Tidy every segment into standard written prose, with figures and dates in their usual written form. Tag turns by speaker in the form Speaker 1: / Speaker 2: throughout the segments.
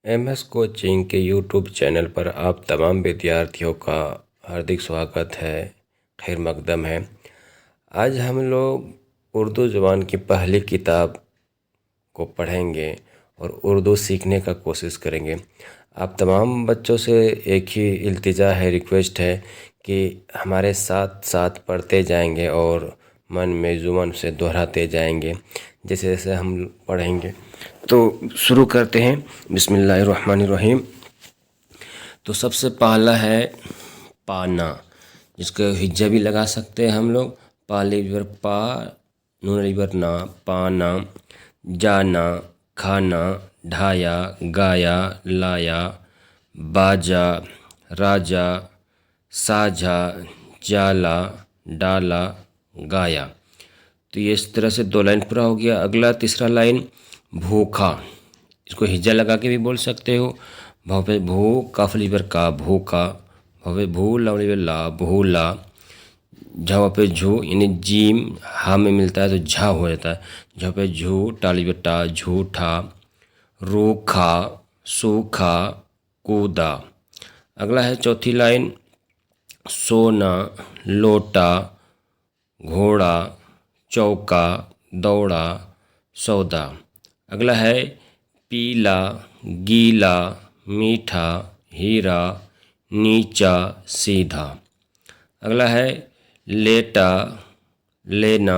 Speaker 1: MS coaching के YouTube channel पर आप तमाम विद्यार्थियों का हार्दिक स्वागत है, खैर मकदम है। आज हम लोग उर्दू ज़ुबान की पहली किताब को पढ़ेंगे और उर्दू सीखने का कोशिश करेंगे। आप तमाम बच्चों से एक ही इल्तिजा है, रिक्वेस्ट है कि हमारे साथ साथ पढ़ते जाएंगे और मन में जुबान से दोहराते जाएंगे जैसे जैसे हम पढ़ेंगे। तो शुरू करते हैं। बिस्मिल्लाहिर्रहमानिर्रहीम। तो सबसे पहला है पाना, जिसको हिज्जा भी लगा सकते हैं हम लोग। पाली बर पा, नून अली बर ना, पाना। जाना, खाना, ढाया, गाया, लाया, बाजा, राजा, साझा, जाला, डाला, गाया। तो ये इस तरह से 2 लाइन पूरा हो गया। अगला तीसरा लाइन भूखा, इसको हिज्जा लगा के भी बोल सकते हो। भाव पे भू, काफली पर का, भूखा। भाव पे भू, लावली पर ला, भूला। झा पे झू, यानी जीम हा में मिलता है तो झा हो जाता है। झा पे झू, टाली पर टा, झूठा। रूखा, सूखा, कूदा। अगला है चौथी लाइन सोना, लोटा, घोड़ा, चौका, दौड़ा, सौदा। अगला है पीला, गीला, मीठा, हीरा, नीचा, सीधा। अगला है लेटा, लेना,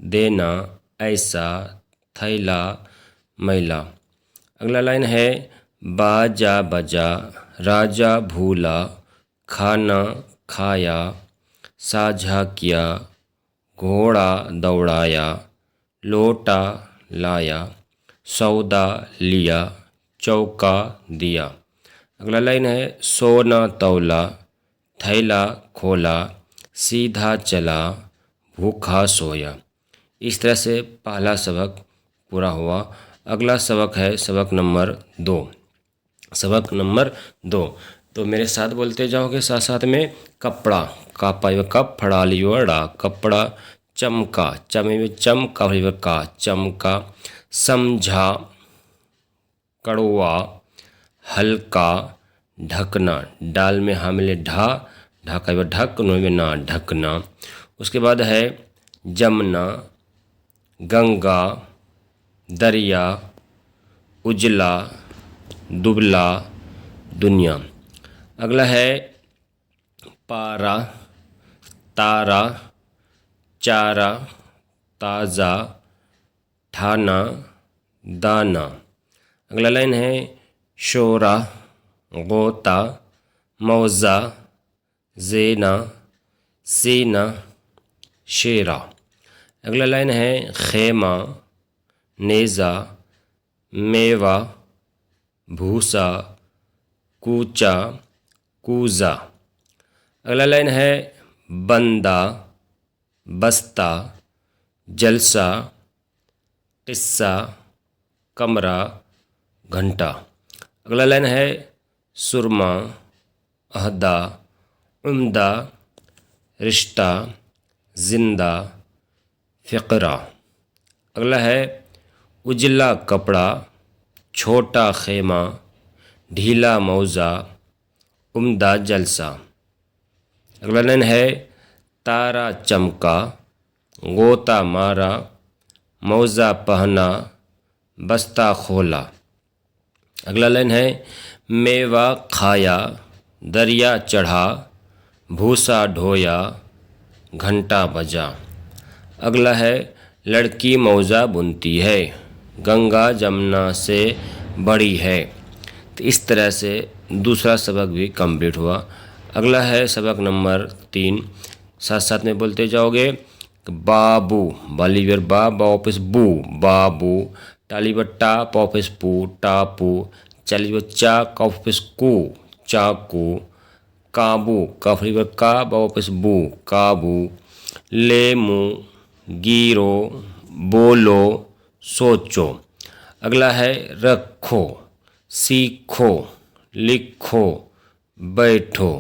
Speaker 1: देना, ऐसा, थैला, मैला। अगला लाइन है बाजा, बजा, राजा, भूला, खाना, खाया, साझा किया, घोड़ा, दौड़ाया, लोटा, लाया, सौदा, लिया, चौका, दिया। अगला लाइन है सोना, तौला, थैला, खोला, सीधा चला, भूखा, सोया। इस तरह से पहला सबक पूरा हुआ। अगला सबक है सबक नंबर 2। सबक नंबर 2, तो मेरे साथ बोलते जाओगे साथ साथ में। कपड़ा, कापा कप, फड़ा लियो अड़ा, कपड़ा। चमका, चमे में चम, काफली का, चमका। समझा, कड़वा, हल्का, ढकना। डाल में हाँ मिले ढा, ढाका व ढक, नो में ना, ढकना। उसके बाद है जमुना, गंगा, दरिया, उजला, दुबला, दुनिया। अगला है पारा, तारा, चारा, ताज़ा, ठाना, दाना। अगला लाइन है शोरा, गोता, मौजा, जेना, सीना, शेरा। अगला लाइन है खेमा, नेज़ा, मेवा, भूसा, कूचा, कूजा। अगला लाइन है बंदा, बस्ता, जलसा, किस्सा, कमरा, घंटा। अगला लाइन है सुरमा, अहदा, उम्दा, रिश्ता, जिंदा, फ़िक्रा। अगला है उजला कपड़ा, छोटा खेमा, ढीला मौजा, उम्दा जलसा। अगला लाइन है तारा चमका, गोता मारा, मौजा पहना, बस्ता खोला। अगला लाइन है मेवा खाया, दरिया चढ़ा, भूसा ढोया, घंटा बजा। अगला है लड़की मौजा बुनती है, गंगा जमुना से बड़ी है। तो इस तरह से दूसरा सबक भी कंप्लीट हुआ। अगला है सबक नंबर 3, साथ साथ में बोलते जाओगे। बाबू, बाली बर बा, वापस बू, बाबू। टाली बर टा, वापस पू, टापू। चाली बर चा, वापस कू, चाकू। काबू, काफली बर का, वापस बू, काबू। लेमू, गिरो, बोलो, सोचो। अगला है रखो, सीखो, लिखो, बैठो।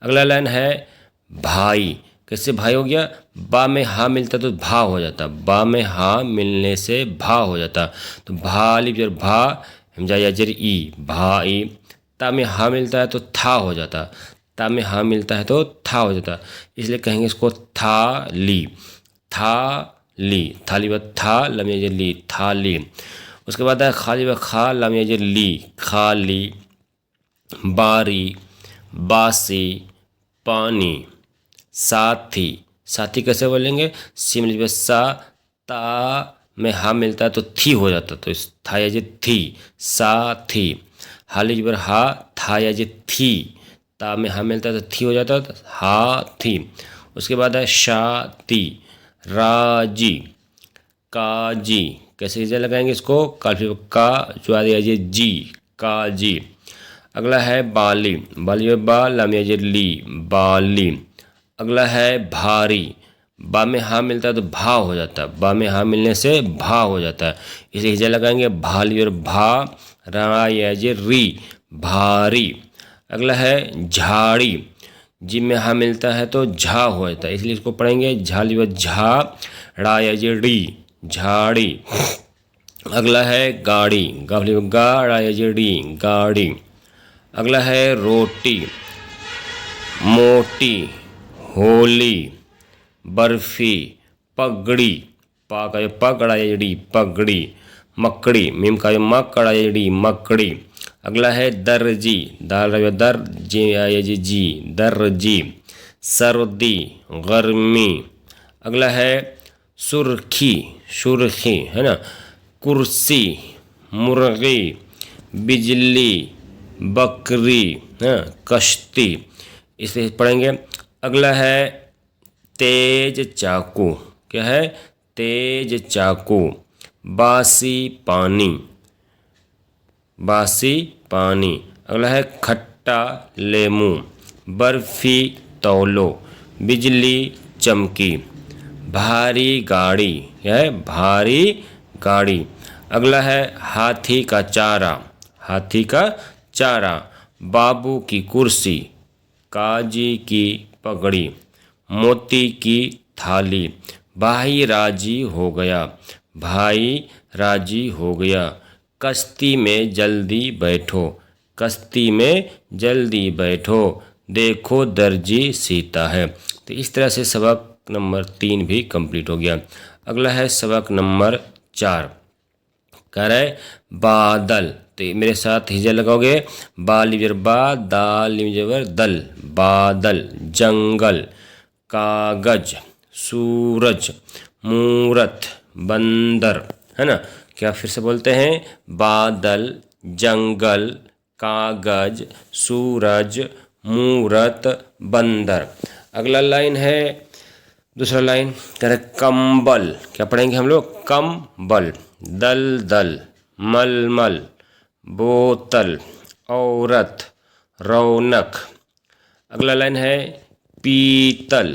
Speaker 1: अगला लाइन है भाई। कैसे भाई हो गया? बा में हा मिलता तो भा हो जाता, बा में हा मिलने से भा हो जाता। तो भा लिप भा, हमजा या जर ई, भाई। ता में हा मिलता है तो था हो जाता, ता में हा मिलता है तो था हो जाता, इसलिए कहेंगे इसको थाली, थाली, थाली व था लम या जर ली, थाली। उसके बाद है खाली व खा लम या जर ली, खाली, बारी, बासी, पानी, साथी। साथी कैसे बोलेंगे, सिमली में सा, ता में हा मिलता है तो थी हो जाता, तो इस था या जे थी, साथी। हाली पर हा, था या जे थी, ता में हा मिलता है तो थी हो जाता, तो हाथी। उसके बाद है शाती, राजी, काजी। कैसे जे लगाएंगे इसको, काफी का जो आ दिया जे जी, काजी। अगला है बाली, बाली में बा लाम या जे ली, बाली। अगला है भारी, बा में हा मिलता है तो भा हो जाता है, बा में हा मिलने से भा हो जाता है, इसे हिजा लगाएंगे भाली और भा, रा या जे री, भारी। अगला है झाड़ी, जी में हा मिलता है तो झा हो जाता है, इसलिए इसको पढ़ेंगे झाली व झा, रा या जे री, झाड़ी। अगला है गाड़ी, गावली व गा, रा या जे री, गाड़ी। अगला है रोटी, मोटी, होली, बर्फी, पगड़ी, पा का पकड़ा जड़ी, पगड़ी। मकड़ी, मीम का मकड़ा जड़ी, मकड़ी। अगला है दर्जी, दाल दर जी या जी, दर्जी। सर्दी, गर्मी। अगला है सुर्खी, सुर्खी है ना। कुर्सी, मुर्गी, बिजली, बकरी, हाँ, कश्ती, इसे पढ़ेंगे। अगला है तेज चाकू, क्या है, तेज चाकू। बासी पानी, बासी पानी। अगला है खट्टा लेमू, बर्फी तौलो, बिजली चमकी। भारी गाड़ी, क्या है, भारी गाड़ी। अगला है हाथी का चारा, हाथी का चारा। बाबू की कुर्सी, काजी की पगड़ी, मोती की थाली। भाई राजी हो गया, भाई राजी हो गया। कश्ती में जल्दी बैठो, कश्ती में जल्दी बैठो। देखो दर्जी सीता है। तो इस तरह से सबक नंबर 3 भी कंप्लीट हो गया। अगला है सबक नंबर 4, कह रहे बादल। तो मेरे साथ हिजा लगाओगे, बाल जबर बा, दाल जबर दल, बादल। जंगल, कागज, सूरज, मूरत, बंदर, है ना। क्या फिर से बोलते हैं, बादल, जंगल, कागज, सूरज, मूरत, बंदर। अगला लाइन है, दूसरा लाइन कह रहे कंबल। क्या पढ़ेंगे हम लोग, कंबल। दल दल, मलमल, बोतल, औरत, रौनक। अगला लाइन है पीतल,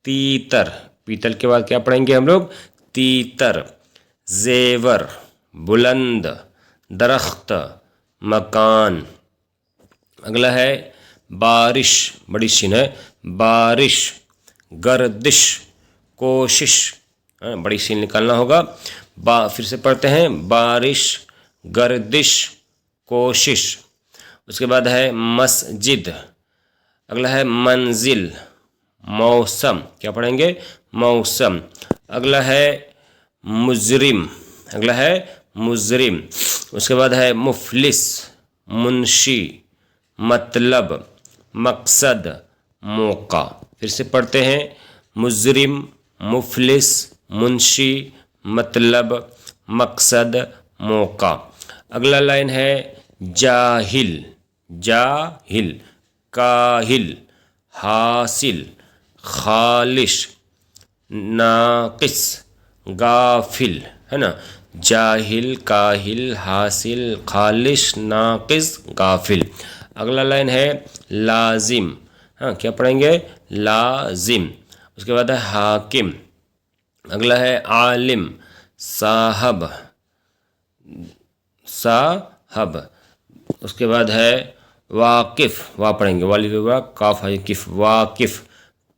Speaker 1: तीतर। पीतल के बाद क्या पढ़ेंगे हम लोग, तीतर। जेवर, बुलंद, दरख्त, मकान। अगला है बारिश, बड़ी शीन है, बारिश। गर्दिश, कोशिश, बड़ी सीन निकालना होगा। फिर से पढ़ते हैं, बारिश, गर्दिश, कोशिश। उसके बाद है मस्जिद। अगला है मंजिल, मौसम। क्या पढ़ेंगे, मौसम। अगला है मुजरिम, अगला है मुजरिम। उसके बाद है मुफलिस, मुंशी, मतलब, मकसद, मौका। फिर से पढ़ते हैं, मुजरिम, मुफलिस, मुंशी, मतलब, मकसद, मौका। अगला लाइन है जाहिल, जाहिल, काहिल, हासिल, खालिश, नाकिस, गाफिल, है ना। जाहिल, काहिल, हासिल, खालिश, नाकिस, गाफिल। अगला लाइन है लाजिम। हाँ, क्या पढ़ेंगे, लाजिम। उसके बाद है हाकिम। अगला है आलिम, साहब, साहब। उसके बाद है वाकिफ, वाह पढ़ेंगे, वाली काफ है किफ, वाकिफ।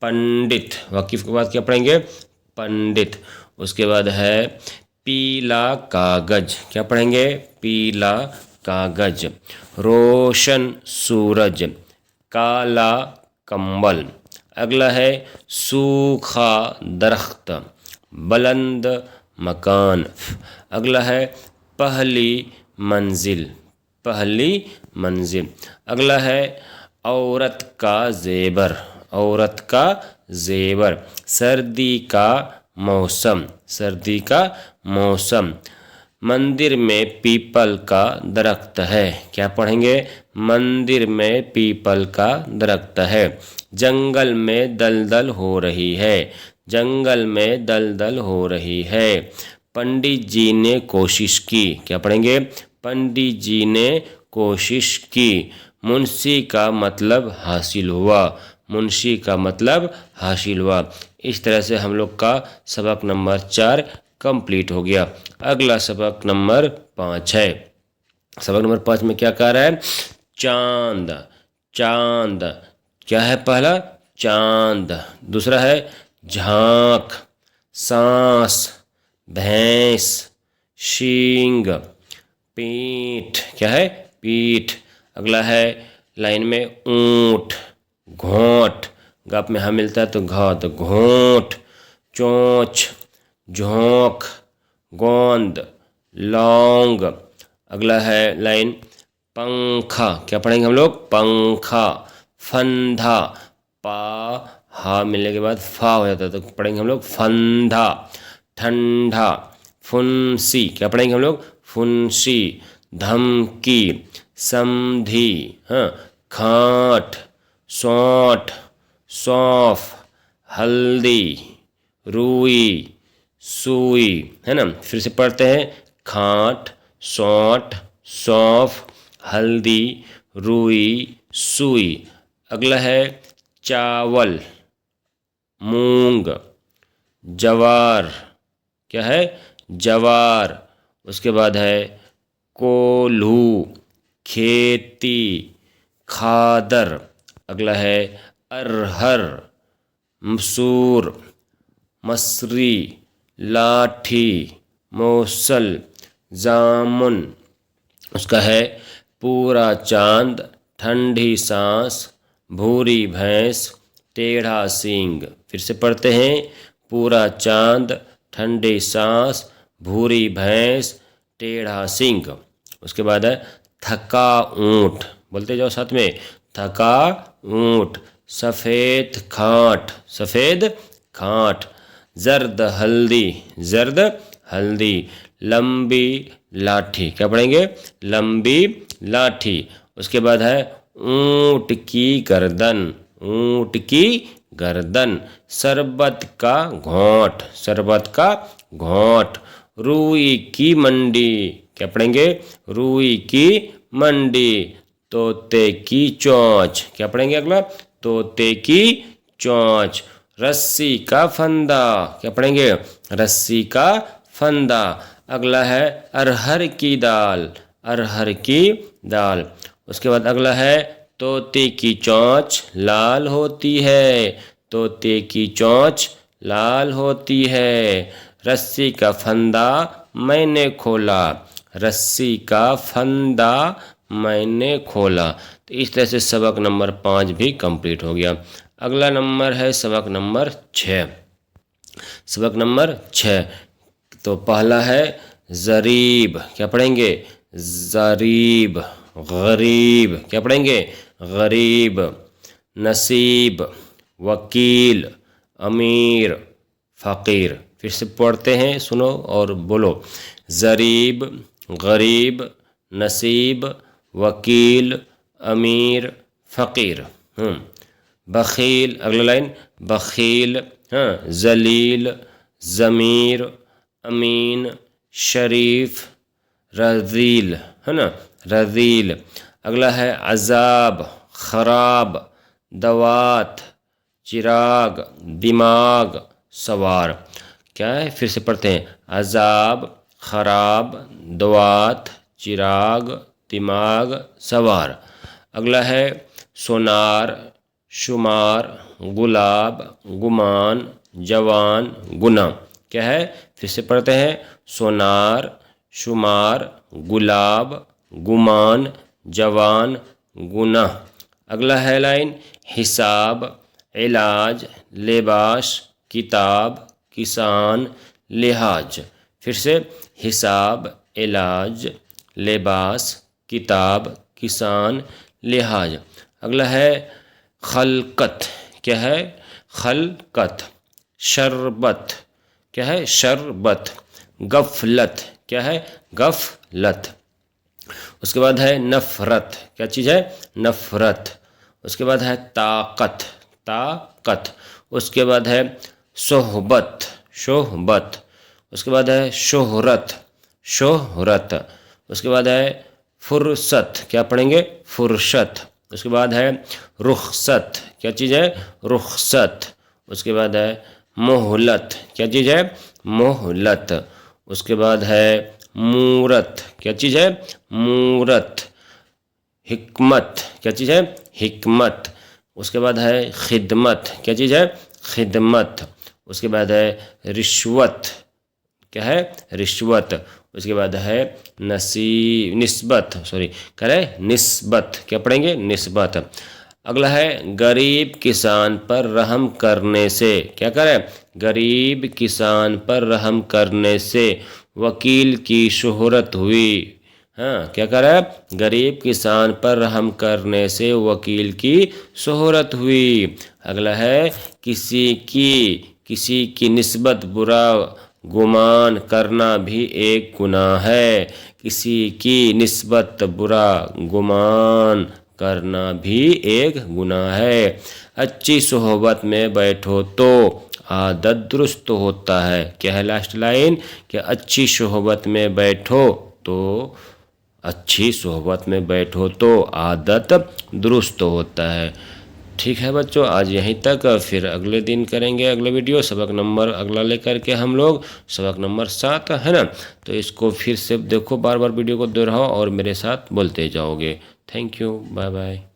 Speaker 1: पंडित, वाकिफ के बाद क्या पढ़ेंगे, पंडित। उसके बाद है पीला कागज। क्या पढ़ेंगे, पीला कागज। रोशन सूरज, काला कंबल। अगला है सूखा दरख्त, बुलंद मकान। अगला है पहली मंजिल, पहली मंजिल। अगला है औरत का जेवर, औरत का जेवर। सर्दी का मौसम, सर्दी का मौसम। मंदिर में पीपल का दरख्त है। क्या पढ़ेंगे? मंदिर में पीपल का दरख्त है। जंगल में दलदल हो रही है, जंगल में दलदल हो रही है। पंडित जी ने कोशिश की। क्या पढ़ेंगे? पंडित जी ने कोशिश की। मुंशी का मतलब हासिल हुआ, मुंशी का मतलब हासिल हुआ। इस तरह से हम लोग का सबक नंबर 4 कंप्लीट हो गया। अगला सबक नंबर 5 है। सबक नंबर 5 में क्या कह रहा है? चांद, चांद। क्या है? पहला चांद, दूसरा है झांक, सांस, भैंस, शींग, पीठ। क्या है? पीठ। अगला है लाइन में ऊंट, घोंट। गप में हाँ मिलता है तो घा, तो घोंट। चोंच, झोंक, गोंद, लौंग। अगला है लाइन पंखा। क्या पढ़ेंगे हम लोग? पंखा। फंधा, पा हा मिलने के बाद फा हो जाता है तो पढ़ेंगे हम लोग फंधा। ठंडा, फुंसी। क्या पढ़ेंगे हम लोग? फुंसी। धमकी, समधी। हाँ, खांट, सौंठ, सौंफ, हल्दी, रुई, सुई। है ना? फिर से पढ़ते हैं। खांट, सौंठ, सौंफ, हल्दी, रुई, सुई। अगला है चावल, मूंग, जवार। क्या है? जवार। उसके बाद है कोल्हू, खेती, खादर। अगला है अरहर, मसूर, मसरी, लाठी, मौसल, जामुन। उसका है पूरा चांद, ठंडी सांस, भूरी भैंस, टेढ़ा सींग। फिर से पढ़ते हैं। पूरा चांद, ठंडी सांस, भूरी भैंस, टेढ़ा सींग। उसके बाद है थका ऊंट। बोलते जाओ साथ में। थका ऊंट। सफ़ेद खांट, सफ़ेद खांट। जर्द हल्दी, जर्द हल्दी। लंबी लाठी। क्या पढ़ेंगे? लंबी लाठी। उसके बाद है ऊंट की गर्दन, ऊंट की गर्दन। शरबत का घोंट, शरबत का घोंट। रुई की मंडी। क्या पढ़ेंगे? रुई की मंडी। तोते की चोंच। क्या पढ़ेंगे अगला? तोते की चोंच। रस्सी का फंदा। क्या पढ़ेंगे? रस्सी का फंदा। अगला है अरहर की दाल, अरहर की दाल। उसके बाद अगला है तोते की चोंच लाल होती है, तोते की चोंच लाल होती है। रस्सी का फंदा मैंने खोला, रस्सी का फंदा मैंने खोला। तो इस तरह से सबक नंबर 5 भी कंप्लीट हो गया। अगला नंबर है सबक नंबर 6। सबक नंबर 6 तो पहला है ज़रीब। क्या पढ़ेंगे? ज़रीब। गरीब। क्या पढ़ेंगे? गरीब। नसीब, वकील, अमीर, फ़कीर। फिर से पढ़ते हैं, सुनो और बोलो। ज़रीब, गरीब, नसीब, वकील, अमीर, फ़कीर। बख़ील। अगला लाइन बख़ील। हाँ, जलील, ज़मीर, अमीन, शरीफ, रज़ील। है ना? रज़ील। अगला है अज़ाब, ख़राब, दवात, चिराग, दिमाग, सवार। क्या है? फिर से पढ़ते हैं। अज़ाब, ख़राब, दवात, चिराग, दिमाग, सवार। अगला है सोनार, शुमार, गुलाब, गुमान, जवान, गुना। क्या है? फिर से पढ़ते हैं। सोनार, शुमार, गुलाब, गुमान, जवान, गुनाह। अगला है लाइन हिसाब, इलाज, लिबास, किताब, किसान, लिहाज। फिर से हिसाब, इलाज, लिबास, किताब, किसान, लिहाज। अगला है खलकत। क्या है? खलकत। शरबत। क्या है? शरबत। गफलत। क्या है? गफलत। उसके बाद है नफ़रत। क्या चीज़ है? नफ़रत। उसके बाद है ताकत। ताकत। उसके बाद है सोहबत। सोहबत। उसके बाद है शोहरत। शोहरत। उसके बाद है फुर्सत। क्या पढ़ेंगे? फुर्सत। उसके बाद है रुखसत। क्या चीज़ है? रुखसत। उसके बाद है मोहलत। क्या चीज़ है? मोहलत। उसके बाद है मूरत। क्या चीज़ है? मूरत। हिकमत। क्या चीज़ है? हिकमत। उसके बाद है खिदमत। क्या चीज़ है? खिदमत। उसके बाद है रिश्वत। क्या है? रिश्वत। उसके बाद है निस्बत। सॉरी, करें निस्बत। क्या पढ़ेंगे? निस्बत। अगला है गरीब किसान पर रहम करने से। क्या करें? गरीब किसान पर रहम करने से वकील की शोहरत हुई। हाँ, क्या करें? गरीब किसान पर रहम करने से वकील की शोहरत हुई। अगला है किसी की निस्बत बुरा गुमान करना भी एक गुनाह है। किसी की निस्बत बुरा गुमान करना भी एक गुनाह है। अच्छी सोहबत में बैठो तो आदत दुरुस्त होता है। क्या है लास्ट लाइन? कि अच्छी सोहबत में बैठो तो अच्छी सोहबत में बैठो तो आदत दुरुस्त होता है। ठीक है बच्चों, आज यहीं तक। फिर अगले दिन करेंगे अगले वीडियो। सबक नंबर अगला लेकर के हम लोग सबक नंबर 7 है ना। तो इसको फिर से देखो, बार बार वीडियो को दोहराओ और मेरे साथ बोलते जाओगे। Thank you, bye bye.